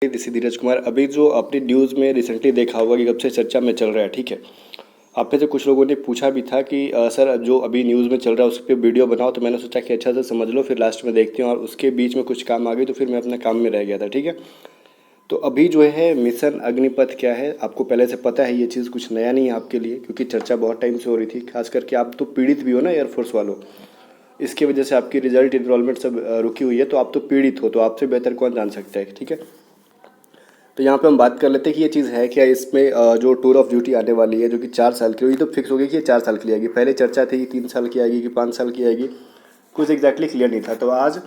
ऋषि धीरज कुमार। अभी जो आपने न्यूज़ में रिसेंटली देखा होगा कि कब से चर्चा में चल रहा है, ठीक है। आप में से कुछ लोगों ने पूछा भी था कि सर जो अभी न्यूज़ में चल रहा है उस पर वीडियो बनाओ, तो मैंने सोचा कि अच्छा से समझ लो फिर लास्ट में देखते हैं, और उसके बीच में कुछ काम आ गई तो फिर मैं अपने काम में रह गया था, ठीक है। तो अभी जो है मिशन अग्निपथ क्या है, आपको पहले से पता है, ये चीज़ कुछ नया नहीं है आपके लिए, क्योंकि चर्चा बहुत टाइम से हो रही थी। खास करके आप तो पीड़ित भी हो ना एयरफोर्स वालों, इसकी वजह से आपकी रिजल्ट इनरोलमेंट सब रुकी हुई है, तो आप तो पीड़ित हो, तो आपसे बेहतर कौन जान सकता है, ठीक है। तो यहाँ पे हम बात कर लेते हैं कि ये चीज़ है क्या। इसमें जो टूर ऑफ ड्यूटी आने वाली है जो कि 4 साल की हुई, तो फिक्स हो गई कि ये 4 साल की आएगी। पहले चर्चा थी कि 3 साल की आएगी कि 5 साल की आएगी, कुछ एग्जैक्टली क्लियर नहीं था। तो आज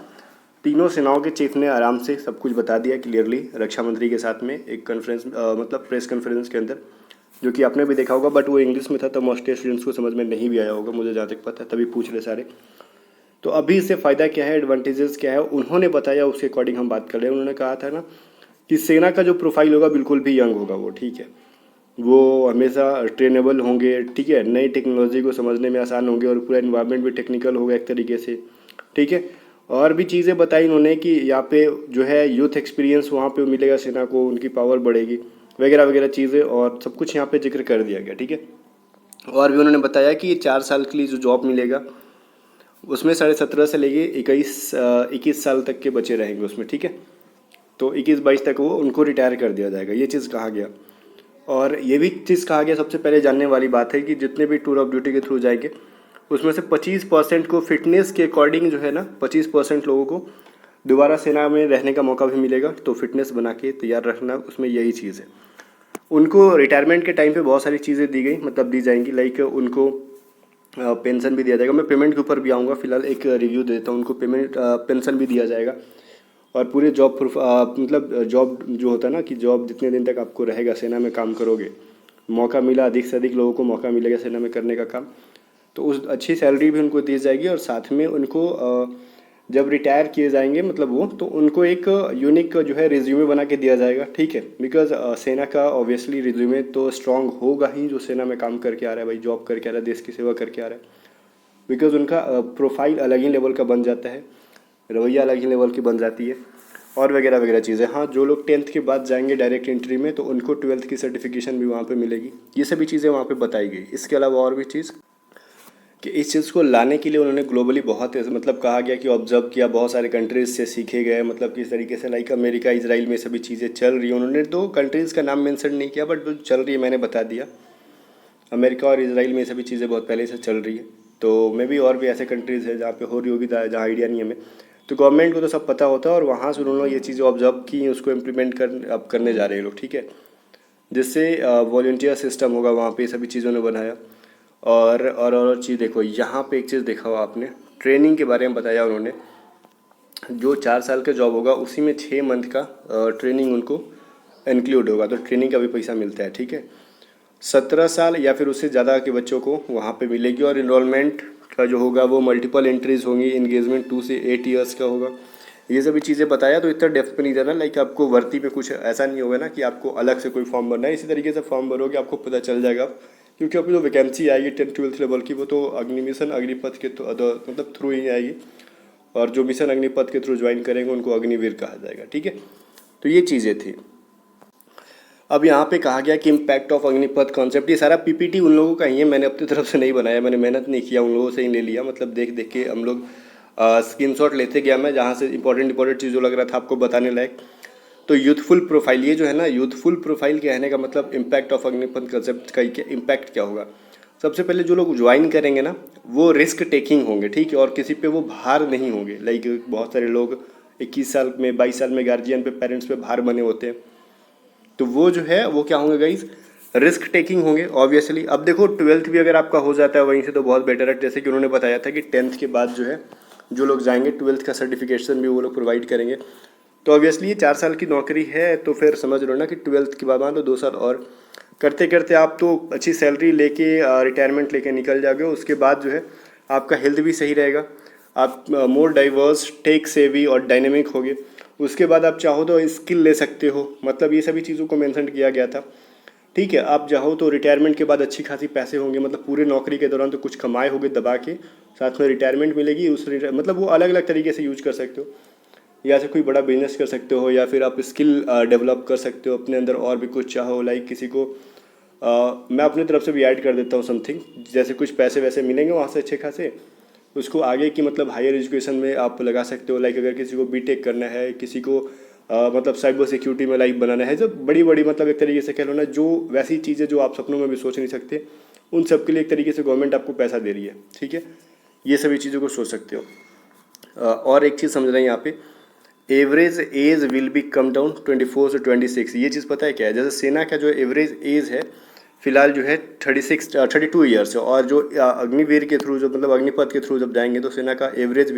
तीनों सेनाओं के चीफ ने आराम से सब कुछ बता दिया क्लियरली, रक्षा मंत्री के साथ में एक कॉन्फ्रेंस, मतलब प्रेस कॉन्फ्रेंस के अंदर, जो कि आपने भी देखा होगा, बट वो इंग्लिश में था तो मोस्ट स्टूडेंट्स को समझ में नहीं भी आया होगा, मुझे जहाँ तक पता है, तभी पूछ रहे सारे। तो अभी इससे फ़ायदा क्या है, एडवांटेजेस क्या है, उन्होंने बताया, उसके अकॉर्डिंग हम बात कर रहे हैं। उन्होंने कहा था ना कि सेना का जो प्रोफाइल होगा बिल्कुल भी यंग होगा वो, ठीक है। वो हमेशा ट्रेनेबल होंगे, ठीक है, नई टेक्नोलॉजी को समझने में आसान होंगे, और पूरा इन्वायरमेंट भी टेक्निकल होगा एक तरीके से, ठीक है। और भी चीज़ें बताई उन्होंने कि यहाँ पे जो है यूथ एक्सपीरियंस वहाँ पे मिलेगा सेना को, उनकी पावर बढ़ेगी वगैरह वगैरह चीज़ें, और सब कुछ यहाँ पे जिक्र कर दिया गया, ठीक है। और भी उन्होंने बताया कि ये 4 साल के लिए जो जॉब मिलेगा उसमें 17.5 से लेके 21 साल तक के बच्चे रहेंगे उसमें, ठीक है। तो 21-22 तक वो उनको रिटायर कर दिया जाएगा, ये चीज़ कहा गया। और ये भी चीज़ कहा गया, सबसे पहले जानने वाली बात है कि जितने भी टूर ऑफ ड्यूटी के थ्रू जाएंगे उसमें से 25% को फिटनेस के अकॉर्डिंग जो है ना, 25% लोगों को दोबारा सेना में रहने का मौका भी मिलेगा। तो फिटनेस बना के तैयार रखना, उसमें यही चीज़ है। उनको रिटायरमेंट के टाइम पे बहुत सारी चीज़ें दी गई, मतलब दी जाएंगी, लाइक उनको पेंशन भी दिया जाएगा। मैं पेमेंट के ऊपर भी आऊँगा, फिलहाल एक रिव्यू देता हूँ। उनको पेमेंट पेंशन भी दिया जाएगा, और पूरे जॉब प्रूफ, मतलब जॉब जो होता है ना कि जॉब जितने दिन तक आपको रहेगा सेना में काम करोगे, मौका मिला, अधिक से अधिक लोगों को मौका मिलेगा सेना में करने का काम, तो उस अच्छी सैलरी भी उनको दी जाएगी। और साथ में उनको जब रिटायर किए जाएंगे, मतलब वो, तो उनको एक यूनिक जो है रिज्यूमे बना के दिया जाएगा, ठीक है। बिकॉज सेना का ऑब्वियसली रिज्यूमे तो स्ट्रांग होगा ही, जो सेना में काम करके आ रहा है भाई, जॉब करके आ रहा है, देश की सेवा करके आ रहा है। बिकॉज उनका प्रोफाइल अलग ही लेवल का बन जाता है, रवैया अलग ही लेवल की बन जाती है, और वगैरह वगैरह चीज़ें। हाँ, जो लोग 10th के बाद जाएंगे डायरेक्ट एंट्री में, तो उनको 12th की सर्टिफिकेशन भी वहाँ पे मिलेगी। ये सभी चीज़ें वहाँ पे बताई गई। इसके अलावा और भी चीज़ कि इस चीज़ को लाने के लिए उन्होंने ग्लोबली बहुत, मतलब कहा गया कि ऑब्जर्व किया, बहुत सारे कंट्रीज से सीखे गए, मतलब किस तरीके से, लाइक अमेरिका, इजराइल में सभी चीज़ें चल रही हैं। उन्होंने तो कंट्रीज़ का नाम मेंशन नहीं किया, बट जो चल रही है मैंने बता दिया। अमेरिका और इजराइल में ये सभी चीज़ें बहुत पहले से चल रही है। तो मे भी और भी ऐसे कंट्रीज़ है जहाँ पे हो रही होगी, जहाँ आइडिया नहीं है हमें। तो गवर्नमेंट को तो सब पता होता है, और वहाँ से उन्होंने ये चीज़ें ऑब्जर्व की, उसको इम्प्लीमेंट अब करने जा रहे हैं लोग, ठीक है। जिससे वॉल्टियर सिस्टम होगा वहाँ पे, सभी चीज़ों ने बनाया। और चीज़ देखो, यहाँ पे एक चीज़ देखा हो आपने, ट्रेनिंग के बारे में बताया उन्होंने। जो 4 साल का जॉब होगा उसी में 6 मंथ का ट्रेनिंग उनको इंक्लूड होगा, तो ट्रेनिंग का भी पैसा मिलता है, ठीक है। 17 साल या फिर उससे ज़्यादा के बच्चों को वहाँ पे मिलेगी, और इनरोलमेंट का जो होगा वो मल्टीपल एंट्रीज होंगी, इंगेजमेंट 2 से 8 ईयर्स का होगा। ये सभी चीज़ें बताया, तो इतना डेप्थ पे नहीं जाना, लाइक आपको भर्ती में कुछ ऐसा नहीं होगा ना कि आपको अलग से कोई फॉर्म भरना है। इसी तरीके से फॉर्म भरोगे आपको पता चल जाएगा, क्योंकि अभी जो वैकेंसी आएगी 10th-12th लेवल की, वो तो मिशन अग्निपथ के मतलब थ्रू ही आएगी, और जो मिशन अग्निपथ के थ्रू ज्वाइन करेंगे उनको अग्निवीर कहा जाएगा, ठीक है। तो ये चीज़ें थी। अब यहाँ पे कहा गया कि इम्पैक्ट ऑफ अग्निपथ कॉन्सेप्ट, ये सारा पीपीटी उन लोगों का ही है, मैंने अपनी तरफ से नहीं बनाया, मैंने मेहनत नहीं किया, उन लोगों से ही ले लिया, मतलब देख देख के हम लोग स्क्रीनशॉट लेते गया मैं, जहाँ से इंपॉर्टेंट चीज़ जो लग रहा था आपको बताने लायक। तो यूथफुल प्रोफाइल, ये जो है ना, यूथफुल प्रोफाइल कहने का मतलब इम्पैक्ट ऑफ अग्निपथ कॉन्सेप्ट का इम्पैक्ट क्या होगा। सबसे पहले जो लोग ज्वाइन करेंगे ना, वो रिस्क टेकिंग होंगे, ठीक है, और किसी पे वो भार नहीं होंगे। लाइक बहुत सारे लोग 21 साल में, 22 साल में गार्जियन पे, पेरेंट्स पे भार बने होते हैं, तो वो जो है वो क्या होंगे गाइज, रिस्क टेकिंग होंगे ऑब्वियसली। अब देखो 12th भी अगर आपका हो जाता है वहीं से तो बहुत बेटर है, जैसे कि उन्होंने बताया था कि 10th के बाद जो है जो लोग जाएंगे 12th का सर्टिफिकेशन भी वो लोग प्रोवाइड करेंगे। तो ऑब्वियसली ये 4 साल की नौकरी है, तो फिर समझ लो ना कि 12th के बाद मान लो 2 साल और करते करते आप तो अच्छी सैलरी लेके रिटायरमेंट लेके निकल जाओगे। उसके बाद जो है आपका हेल्थ भी सही रहेगा, आप मोर डाइवर्स, टेक सेवी और डायनेमिक होगे। उसके बाद आप चाहो तो स्किल ले सकते हो, मतलब ये सभी चीज़ों को मेंशन किया गया था, ठीक है। आप चाहो तो रिटायरमेंट के बाद अच्छी खासी पैसे होंगे, मतलब पूरे नौकरी के दौरान तो कुछ कमाए होगे दबा के, साथ में रिटायरमेंट मिलेगी, मतलब वो अलग अलग तरीके से यूज कर सकते हो। या से कोई बड़ा बिजनेस कर सकते हो, या फिर आप स्किल डेवलप कर सकते हो अपने अंदर और भी कुछ चाहो, लाइक किसी को मैं अपनी तरफ से भी ऐड कर देता हूँ समथिंग, जैसे कुछ पैसे वैसे मिलेंगे वहाँ से अच्छे खासे, उसको आगे की मतलब हायर एजुकेशन में आप लगा सकते हो। लाइक अगर किसी को बीटेक करना है, किसी को मतलब साइबर सिक्योरिटी में लाइक बनाना है, जो बड़ी बड़ी मतलब एक तरीके से कह लो ना, जो वैसी चीज़ें जो आप सपनों में भी सोच नहीं सकते, उन सब के लिए एक तरीके से गवर्नमेंट आपको पैसा दे रही है, ठीक है। ये सभी चीज़ों को सोच सकते हो। और एक चीज़ समझ रहे हैं यहाँ पे, average age will be come down 24 से 26। ये चीज़ पता है क्या है, जैसे सेना का जो एवरेज एज है फिलहाल जो है 32 ईयर्स है, और जो अग्निवीर के थ्रू जो मतलब अग्निपथ के थ्रू जब जाएंगे तो सेना का एवरेज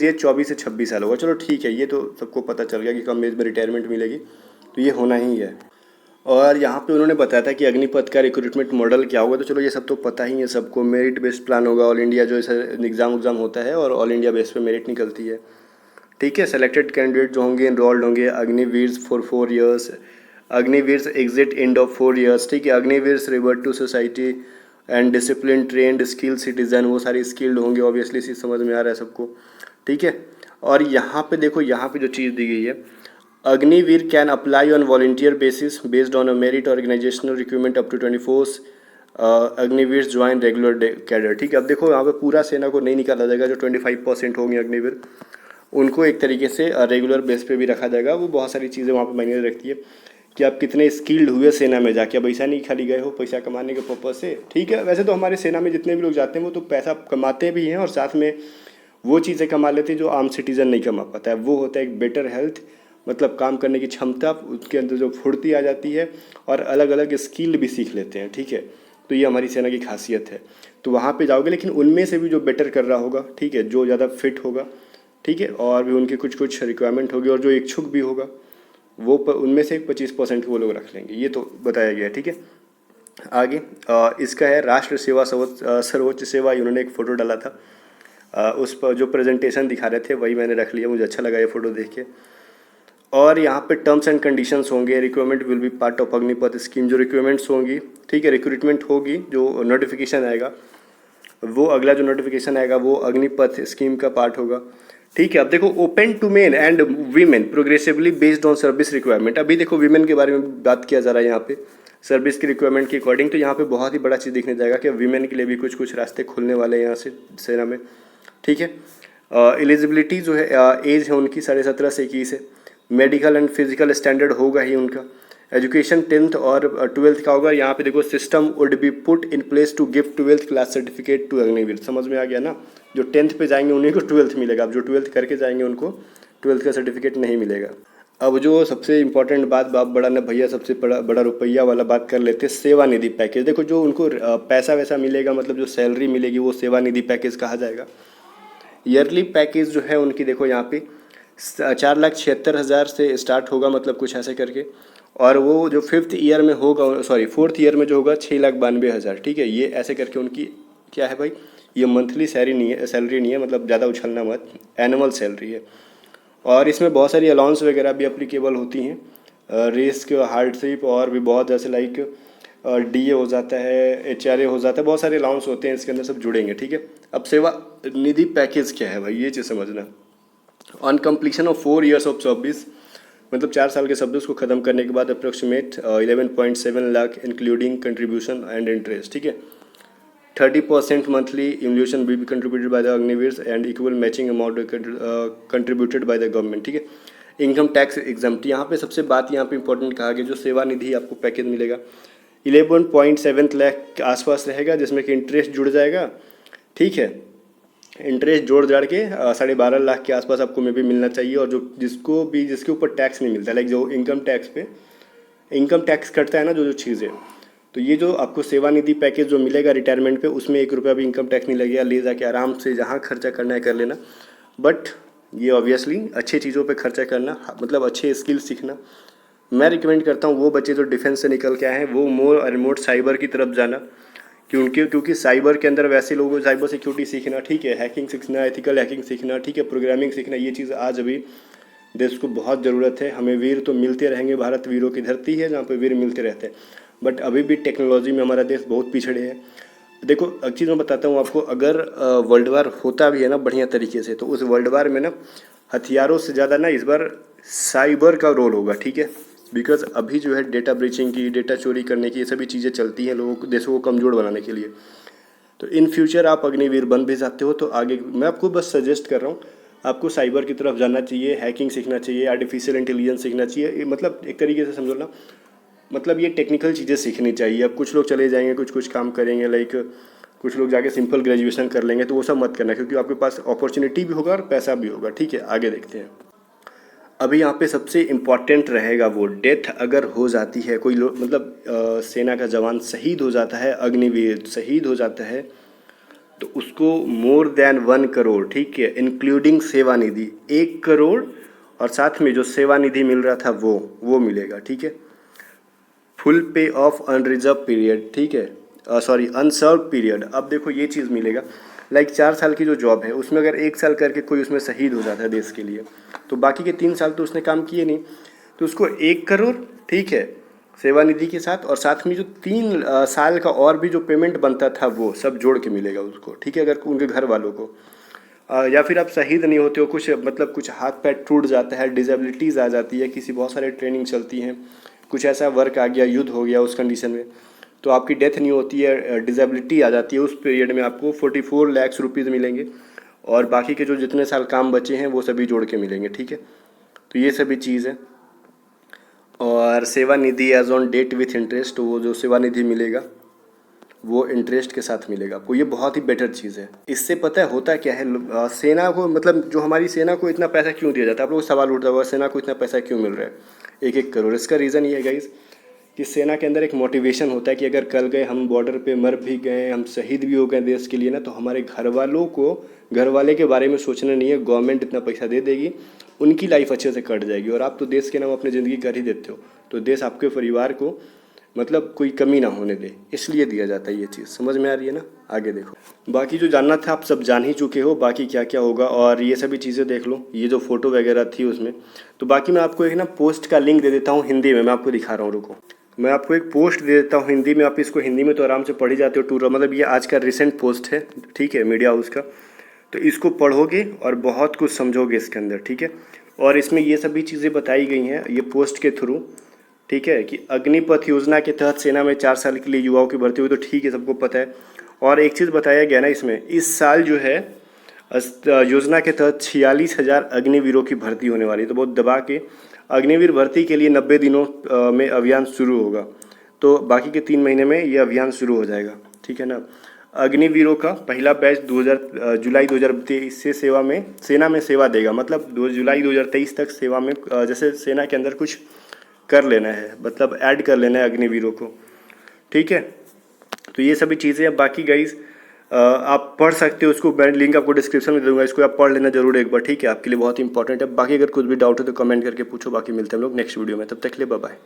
एज 24 से 26 साल होगा। चलो ठीक है, ये तो सबको पता चल गया कि कम एज में रिटायरमेंट मिलेगी, तो ये होना ही है। और यहाँ पे उन्होंने बताया था कि अग्निपथ का रिक्रूटमेंट मॉडल क्या होगा, तो चलो ये सब तो पता ही है सबको। मेरिट बेस्ड प्लान होगा, ऑल इंडिया जो ऐसा एग्ज़ाम होता है और ऑल इंडिया बेस पे मेरिट निकलती है, ठीक है। सेलेक्टेड कैंडिडेट जो होंगे इनरोल्ड होंगे Agniveer for 4 years, Agniveer exit end of 4 years, ठीक है। Agniveer revert to society and discipline trained skill citizen, वो सारी स्किल्ड होंगे ऑब्वियसली, इसी समझ में आ रहा है सबको, ठीक है। और यहाँ पे देखो, यहाँ पे जो चीज़ दी गई है, Agniveer can apply on volunteer basis based on a merit organisational recruitment up to 24 Agniveer join regular cadre, ठीक है। अब देखो यहाँ पे पूरा सेना को नहीं निकाला जाएगा, जो 25% होंगे अग्निवीर उनको एक तरीके से रेगुलर बेस पे भी रखा जाएगा। वो बहुत सारी चीज़ें वहाँ पे मायने रखती है कि आप कितने स्किल्ड हुए सेना में जाके। अब ऐसा नहीं खाली गए हो पैसा कमाने के पर्पज़ से, ठीक है। वैसे तो हमारे सेना में जितने भी लोग जाते हैं वो तो पैसा कमाते भी हैं और साथ में वो चीज़ें कमा लेते हैं जो आम सिटीज़न नहीं कमा पाता है। वो होता है एक बेटर हेल्थ, मतलब काम करने की क्षमता, उसके अंदर जो फुर्ती आ जाती है और अलग अलग स्किल भी सीख लेते हैं, ठीक है। तो ये हमारी सेना की खासियत है। तो वहाँ पे जाओगे, लेकिन उनमें से भी जो बेटर कर रहा होगा, ठीक है, जो ज़्यादा फिट होगा, ठीक है, और भी उनकी कुछ रिक्वायरमेंट होगी, और जो इच्छुक भी होगा वो उनमें से 25% वो लोग रख लेंगे, ये तो बताया गया है, ठीक है। आगे इसका है राष्ट्र सेवा सर्वोच्च सेवा, इन्होंने एक फ़ोटो डाला था, उस पर जो प्रेजेंटेशन दिखा रहे थे वही मैंने रख लिया, मुझे अच्छा लगा ये फ़ोटो देख के। और यहाँ पे टर्म्स एंड कंडीशंस होंगे, requirement will be part of Agnipath scheme, जो रिक्वायरमेंट्स होंगी, ठीक है, रिक्रूटमेंट होगी, जो नोटिफिकेशन आएगा वो अगला जो नोटिफिकेशन आएगा वो अग्निपथ स्कीम का पार्ट होगा, ठीक है। अब देखो, open to men and women progressively based on service requirement. अभी देखो वीमेन के बारे में बात किया जा रहा है यहाँ पे सर्विस की रिक्वायरमेंट के अकॉर्डिंग, तो यहाँ पे बहुत ही बड़ा चीज़ देखने जाएगा कि वीमेन के लिए भी कुछ रास्ते खुलने वाले हैं यहाँ से सेना में, ठीक है। एलिजिबिलिटी जो है एज है उनकी 17.5 से 21 है। मेडिकल एंड फिजिकल स्टैंडर्ड होगा ही उनका। एजुकेशन 10th और 12th का होगा। यहाँ पे देखो, system would be put in place to give 12th class certificate to Agniveer. समझ में आ गया ना, जो 10th पे जाएंगे उन्हीं को 12th मिलेगा, अब जो 12th करके जाएंगे उनको 12th का सर्टिफिकेट नहीं मिलेगा। अब जो सबसे इंपॉर्टेंट बात, बाप बड़ा ना भैया, सबसे बड़ा रुपया वाला बात कर लेते हैं, सेवा निधि पैकेज। देखो, जो उनको पैसा वैसा मिलेगा, मतलब जो सैलरी मिलेगी वो सेवा निधि पैकेज कहा जाएगा। ईयरली पैकेज जो है उनकी, देखो यहाँ पे 4,76,000 से स्टार्ट होगा, मतलब कुछ ऐसे करके, और वो जो 4th ईयर में होगा, सॉरी 4th ईयर में जो होगा 6,92,000, ठीक है। ये ऐसे करके उनकी क्या है भाई, ये मंथली सैलरी नहीं है, मतलब ज़्यादा उछलना मत, एनुअल सैलरी है। और इसमें बहुत सारी अलाउंस वगैरह भी एप्लीकेबल होती हैं, रिस्क, हार्डशिप, और भी बहुत, जैसे लाइक DA हो जाता है, HRA हो जाता है, बहुत सारे अलाउंस होते हैं इसके अंदर, सब जुड़ेंगे, ठीक है। अब सेवा निधि पैकेज क्या है भाई, ये चीज़ समझना। On completion of 4 years of service, मतलब 4 साल के सर्विस को ख़त्म करने के बाद approximate 11.7 lakh including contribution and interest, ठीक है। 30% monthly involution will be contributed by the Agniveer and equal matching amount contributed by the government, ठीक है। इनकम टैक्स एग्जम्प्ट, यहाँ पे सबसे बात यहाँ पे इंपॉर्टेंट कहा गया, जो सेवा निधि आपको पैकेज मिलेगा 11.7 लाख के आसपास रहेगा, जिसमें कि इंटरेस्ट जुड़ जाएगा, ठीक है। इंटरेस्ट जोड़ जाड़ के 12.5 लाख के आसपास आपको में भी मिलना चाहिए। और जो जिसके ऊपर टैक्स नहीं मिलता, लाइक जो इनकम टैक्स कटता है ना, जो चीज़ें, तो ये जो आपको सेवानिधि पैकेज जो मिलेगा रिटायरमेंट पे, उसमें 1 रुपया भी इनकम टैक्स नहीं लगेगा। ले जाके आराम से जहाँ खर्चा करना है कर लेना। बट ये ऑब्वियसली अच्छी चीज़ों पे खर्चा करना, मतलब अच्छे स्किल सीखना। मैं रिकमेंड करता हूँ वो बच्चे जो डिफेंस से निकल के आए हैं वो मोर और मोर साइबर की तरफ जाना, क्योंकि साइबर के अंदर वैसे लोगों को साइबर सिक्योरिटी सीखना, ठीक है, हैकिंग सीखना, एथिकल हैकिंग सीखना, ठीक है, प्रोग्रामिंग सीखना, ये चीज़ आज अभी देश को बहुत ज़रूरत है। हमें वीर तो मिलते रहेंगे, भारत वीरों की धरती है जहाँ पे वीर मिलते रहते हैं, बट अभी भी टेक्नोलॉजी में हमारा देश बहुत पिछड़े है। देखो एक चीज़ मैं बताता हूँ आपको, अगर वर्ल्ड वार होता भी है ना बढ़िया तरीके से, तो उस वर्ल्ड वार में ना हथियारों से ज़्यादा ना इस बार साइबर का रोल होगा, ठीक है। बिकॉज अभी जो है डेटा ब्रीचिंग की, डेटा चोरी करने की, ये सभी चीज़ें चलती हैं लोगों को, देशों को कमज़ोर बनाने के लिए। तो इन फ्यूचर आप अग्निवीर बन भी सकते हो। तो आगे मैं आपको बस सजेस्ट कर रहा हूँ, आपको साइबर की तरफ जाना चाहिए, हैकिंग सीखना चाहिए, आर्टिफिशियल इंटेलिजेंस सीखना चाहिए। मतलब एक तरीके से समझो ना, मतलब ये टेक्निकल चीज़ें सीखनी चाहिए। अब कुछ लोग चले जाएंगे, कुछ काम करेंगे, लाइक कुछ लोग जाके सिंपल ग्रेजुएशन कर लेंगे, तो वो सब मत करना, क्योंकि आपके पास अपॉर्चुनिटी भी होगा और पैसा भी होगा, ठीक है। आगे देखते हैं। अभी यहाँ पे सबसे इम्पॉर्टेंट रहेगा वो डेथ अगर हो जाती है, कोई लोग मतलब सेना का जवान शहीद हो जाता है, अग्निवीर शहीद हो जाता है, तो उसको मोर देन 1 करोड़, ठीक है, इंक्लूडिंग सेवानिधि 1 करोड़, और साथ में जो सेवानिधि मिल रहा था वो मिलेगा, ठीक है। फुल पे ऑफ अनरिजर्व पीरियड, ठीक है, सॉरी अनसर्व पीरियड। अब देखो ये चीज़ मिलेगा, लाइक 4 साल की जो जॉब है उसमें अगर 1 साल करके कोई उसमें शहीद हो जाता है देश के लिए, तो बाकी के 3 साल तो उसने काम किए नहीं, तो उसको 1 करोड़, ठीक है, सेवानिधि के साथ, और साथ में जो 3 साल का और भी जो पेमेंट बनता था वो सब जोड़ के मिलेगा उसको, ठीक है। अगर उनके घर वालों को या फिर आप शहीद नहीं होते हो, कुछ मतलब कुछ हाथ पैर टूट जाता है, डिजेबिलिटीज़ आ जाती है, किसी बहुत सारे ट्रेनिंग चलती हैं, कुछ ऐसा वर्क आ गया, युद्ध हो गया उस कंडीशन में, तो आपकी डेथ नहीं होती है, डिजेबिलिटी आ जाती है, उस पीरियड में आपको 44 लाख रुपीज़ मिलेंगे, और बाकी के जो जितने साल काम बचे हैं वो सभी जोड़ के मिलेंगे, ठीक है। तो ये सभी चीज़ है। और Sevanidhi as on date with interest, वो जो सेवानिधि मिलेगा वो इंटरेस्ट के साथ मिलेगा आपको। ये बहुत ही बेटर चीज़ है। इससे पता है होता क्या है, सेना को मतलब जो हमारी सेना को इतना पैसा क्यों दिया जाता है, आप लोगों को सवाल उठता होगा सेना को इतना पैसा क्यों मिल रहा है 1-1 करोड़। इसका रीज़न ये है गाइस कि सेना के अंदर एक मोटिवेशन होता है कि अगर कल गए हम बॉर्डर पे मर भी गए, हम शहीद भी हो गए देश के लिए ना, तो हमारे घर वालों को, घर वाले के बारे में सोचना नहीं है, गवर्नमेंट इतना पैसा दे देगी, उनकी लाइफ अच्छे से कट जाएगी, और आप तो देश के नाम अपनी ज़िंदगी कर ही देते हो, तो देश आपके परिवार को मतलब कोई कमी ना होने दे, इसलिए दिया जाता है। ये चीज़ समझ में आ रही है ना। आगे देखो, बाकी जो जानना था आप सब जान ही चुके हो, बाकी क्या क्या होगा और ये सभी चीज़ें देख लो, ये जो फोटो वगैरह थी उसमें। तो बाकी मैं आपको एक ना पोस्ट का लिंक दे देता हूँ हिंदी में, मैं आपको दिखा रहा हूँ, रुको। मैं आपको एक पोस्ट दे देता हूँ हिंदी में, आप इसको हिंदी में तो आराम से पढ़ ही जाते हो, टूर मतलब ये आज का रिसेंट पोस्ट है, ठीक है, मीडिया हाउस का। तो इसको पढ़ोगे और बहुत कुछ समझोगे इसके अंदर, ठीक है। और इसमें ये सभी चीज़ें बताई गई हैं ये पोस्ट के थ्रू, ठीक है, कि अग्निपथ योजना के तहत सेना में 4 साल के लिए युवाओं की भर्ती हुई, तो ठीक है, सबको पता है। और एक चीज़ बताया गया ना इसमें, इस साल जो है योजना के तहत 46,000 अग्निवीरों की भर्ती होने वाली है। तो बहुत दबा के अग्निवीर भर्ती के लिए 90 दिनों में अभियान शुरू होगा, तो बाकी के 3 महीने में ये अभियान शुरू हो जाएगा, ठीक है ना। अग्निवीरों का पहला बैच जुलाई 2023 से सेना में सेवा देगा, मतलब जुलाई 2023 तक सेवा में जैसे सेना के अंदर कुछ कर लेना है, मतलब ऐड कर लेना है अग्निवीरों को, ठीक है। तो ये सभी चीज़ें हैं। बाकी गाइज आप पढ़ सकते हो उसको, मैं लिंक आपको डिस्क्रिप्शन में दे दूँगा, इसको आप पढ़ लेना जरूर एक बार, ठीक है, आपके लिए बहुत इंपॉर्टेंट है। बाकी अगर कुछ भी डाउट है तो कमेंट करके पूछो, बाकी मिलते हैं हम लोग नेक्स्ट वीडियो में, तब तक के लिए बाय बाय।